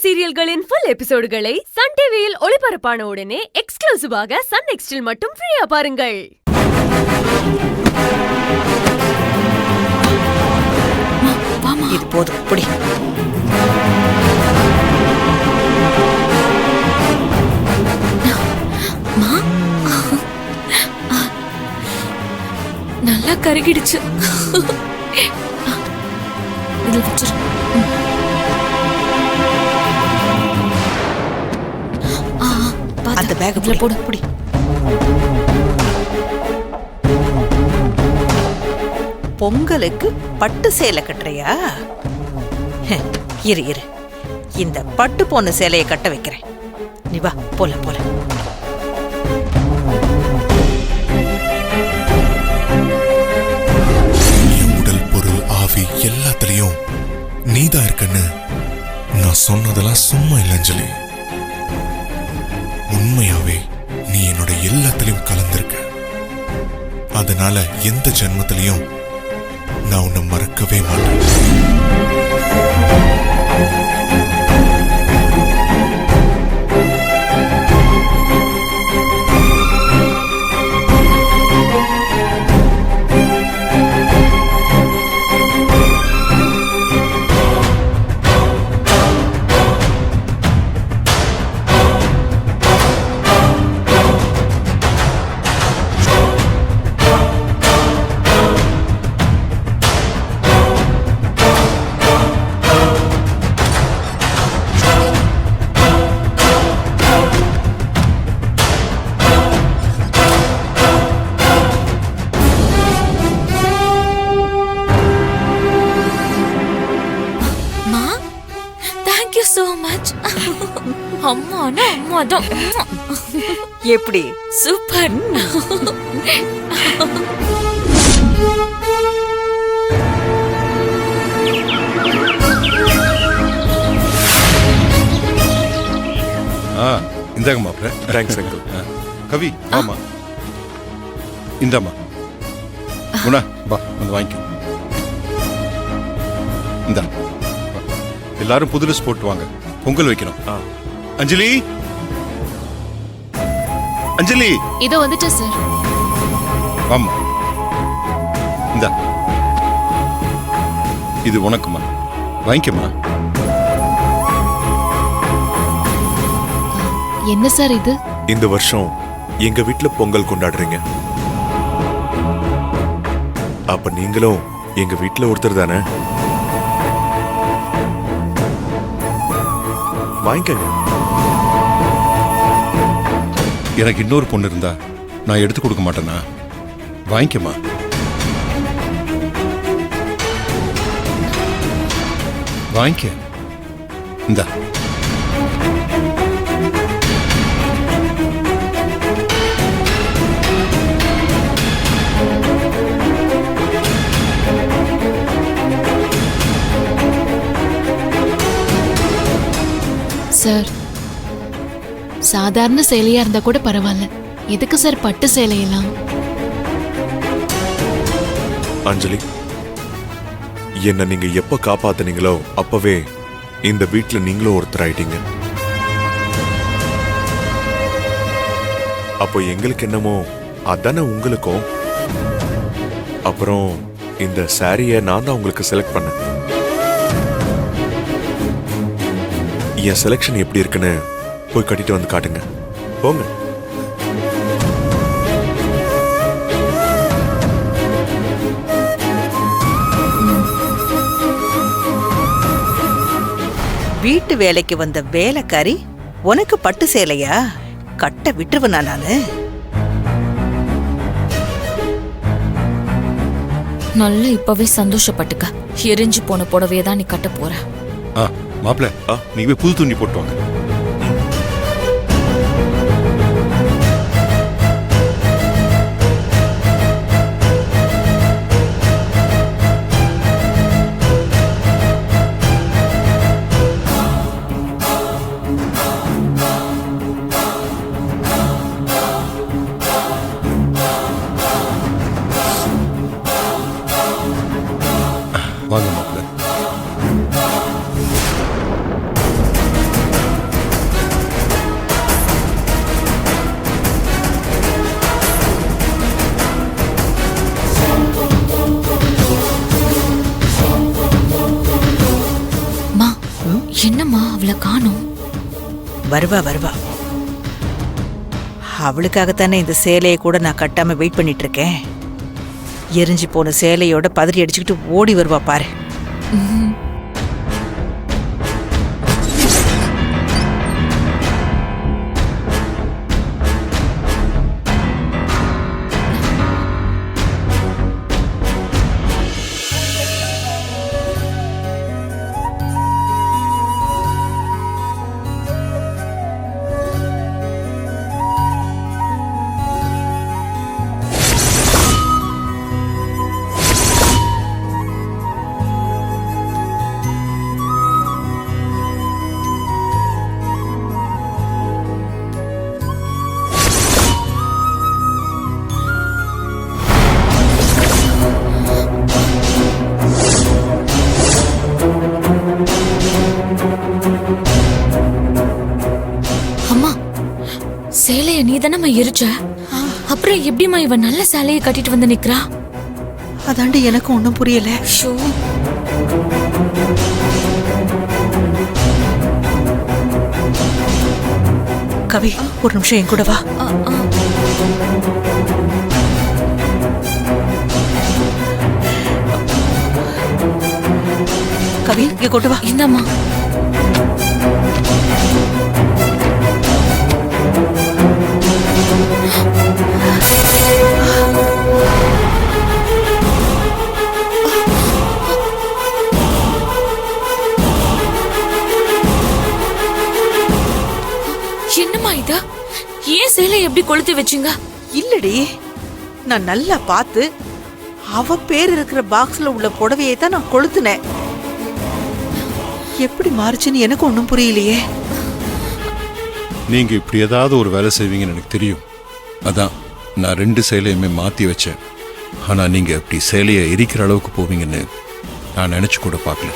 சீரியல்களின் full எபிசோடுகளை Sun டிவியில் ஒளிபரப்பான உடனே எக்ஸ்க்ளூசிவாக சன் நெக்ஸ்டில் மட்டும் ஃப்ரீயா பாருங்கள். இது போதும், புடி. நல்லா கருகிடுச்சு. இதுல வச்சிரு. அந்த பேக் போடு, புடி. பொங்கலுக்கு பட்டு சேலை கட்டுறியா? இரு இரு, இந்த பட்டு போன சேலையை கட்ட வைக்கிறேன். நீ வா, போல போல. உடல் பொருள் ஆவி எல்லாத்துலயும் நீதான் இருக்கன்னு நான் சொன்னதெல்லாம் சும்மா இல்ல அஞ்சலி. உண்மையாவே நீ என்னோட எல்லாத்திலையும் கலந்திருக்க. அதனால எந்த ஜென்மத்திலையும் நான் உன்னை மறக்கவே மாட்டேன். எப்படி? சூப்பர். இந்தாங்க மாப்ள. Thanks uncle. கவி, ஆமா இந்தாமா. குணா, வா வந்து வாங்கிக்க. இந்தா, எல்லாரும் புது ட்ரெஸ் போட்டு வாங்க, பொங்கல் வைக்கணும். அஞ்சலி, அஞ்சலி இதோ வந்துட்டேன் சார். ஆமா, இந்தா, இது உனக்குமா, வாங்கிக்கமா. என்ன சார் இது? இந்த வருஷம் எங்க வீட்டுல பொங்கல் கொண்டாடுறீங்க. அப்ப நீங்களும் எங்க வீட்டுல ஒருத்தர் தானே. வாங்கிக்கங்க. எனக்கு இன்னொரு பொண்ணு இருந்தா நான் எடுத்து கொடுக்க மாட்டேனா? வாங்கிக்கமா. வாங்கிக்க. இந்தா. சார், சாதாரண சேலையா இருந்தா கூட பரவாயில்ல, எதுக்கு சார் பட்டு சேலையெல்லாம்? அஞ்சலி, என்ன நீங்க எப்ப காப்பாத்துனீங்களோ அப்பவே இந்த வீட்டுல நீங்களும் ஒருத்தர் ஆயிட்டீங்க. அப்போ எங்களுக்கு என்னமோ அதானே உங்களுக்கும். அப்புறம் இந்த சாரிய நான் தான் உங்களுக்கு செலக்ட் பண்ணேன். என் செலக்ஷன் எப்படி இருக்குன்னு போய் கட்டிட்டு வந்து காட்டுங்க, போங்க. வீட்டு வேலைக்கு வந்த வேலைக்காரி உனக்கு பட்டு சேலையா? கட்ட விட்டுருவனா நானு? நல்லா இப்பவே சந்தோஷப்பட்டுக்க. எரிஞ்சு போன புடவையை தான் நீ கட்ட போற. மாப்பிள்ள, நீ போய் புது துணி போட்டு வாங்க. வாங்க மாப்பிள்ள. என்னம்மா அவளை காணோம்? வருவா வருவா. அவளுக்காகத்தானே இந்த சேலையை கூட நான் கட்டாம வெயிட் பண்ணிட்டு இருக்கேன். எரிஞ்சு போன சேலையோட பதறி அடிச்சுக்கிட்டு ஓடி வருவா பாரு. அம்மா, சேலைய நீ தானம்மா எரிச்ச? அப்புறம் எப்படிம்மா இவ நல்ல சேலைய கட்டிட்டு வந்து நிக்கிறா? அதாண்டி எனக்கு ஒன்னும் புரியல. ஷோ, கவி, ஒரு நிமிஷம் என் கூட வா. கவி, இங்க கொண்டு வா. இந்தம்மா. என்னம்மா இது? ஏன் சேலை எப்படி கொளுத்தி வச்சீங்க? இல்லடி, நான் நல்லா பார்த்து அவ பேர் இருக்கிற பாக்ஸ்ல உள்ள புடவையை தான் நான் கொளுத்துனேன். எப்படி மாறுச்சுன்னு எனக்கு ஒன்றும் புரியலையே. நீங்க இப்படி ஏதாவது ஒரு வேலை செய்வீங்கன்னு எனக்கு தெரியும். அதான் நான் 2 சேலையுமே மாத்தி வச்சேன். ஆனா நீங்க இப்படி சேலையை எரிக்கிற அளவுக்கு போவீங்கன்னு நான் நினைச்சு கூட பார்க்கல.